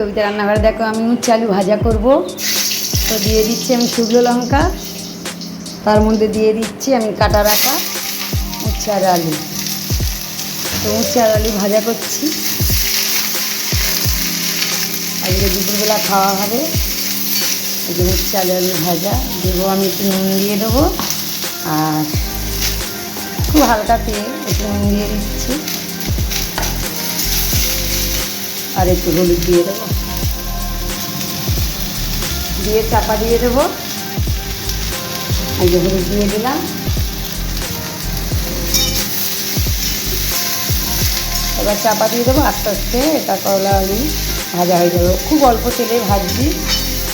কবিতা রান্নাঘরে দেখো আমি উচ্ছে আলু ভাজা করব। তো দিয়ে দিচ্ছি আমি শুকনো লঙ্কা, তার মধ্যে দিয়ে দিচ্ছি আমি কাটা রাখা উচ্ছে আর আলু। তো উচ্ছে আর আলু ভাজা করছি, আজকে দুপুরবেলা খাওয়া হবে। এই যে উচ্ছে আলু ভাজা দেবো, আমি একটু নুন দিয়ে দেবো আর খুব হালকা তেল একটু নুন দিয়ে দিচ্ছি আর একটু হলুদ দিয়ে দেবো, দিয়ে চাপা দিয়ে দেবো। এই যে হলুদ দিয়ে দিলাম, এবার চাপা দিয়ে দেবো। আস্তে আস্তে এটা করলা আলু ভাজা হয়ে যাবে, খুব অল্প তেলে ভাজবি।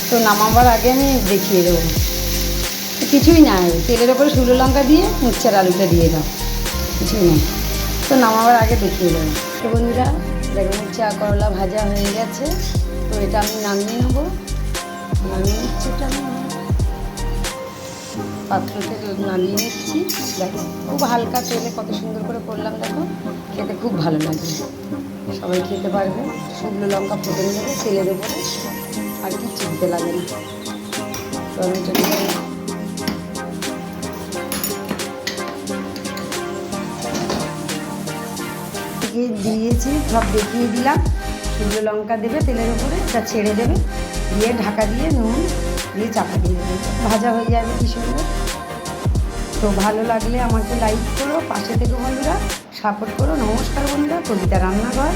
তো নামাবার আগে আমি দেখিয়ে দেবো, কিছুই না, তেলের ওপরে শুকনো লঙ্কা দিয়ে উচ্ছের আলুটা দিয়ে দাও, কিছুই না। তো নামাবার আগে দেখিয়ে দেবো। তো বন্ধুরা দেখুন উচ্ছে আর করলা ভাজা হয়ে গেছে। তো এটা আমি নামিয়ে নেবো, নামিয়ে নিচ্ছি। এটা আমি পাত্র থেকে নামিয়ে নিচ্ছি। দেখো খুব হালকা তেলে কত সুন্দর করে করলাম, দেখো খেতে খুব ভালো লাগে, সবাই খেতে পারবে। শুকনো লঙ্কা ফোটন দেবে তেলের উপরে, আর কিচ্ছু দিতে লাগে না। তো আমি দিয়েছি, সব দেখিয়ে দিলাম। শুকনো লঙ্কা দেবে তেলের উপরে, এটা ছেড়ে দেবে, দিয়ে ঢাকা দিয়ে নুন দিয়ে চাপা দিয়ে দেবে, ভাজা হয়ে যাবে কি সুন্দর। তো ভালো লাগলে আমাকে লাইক করো, পাশে থেকে বন্ধুরা সাপোর্ট করো। নমস্কার বন্ধুরা, কবিতা রান্নাঘর।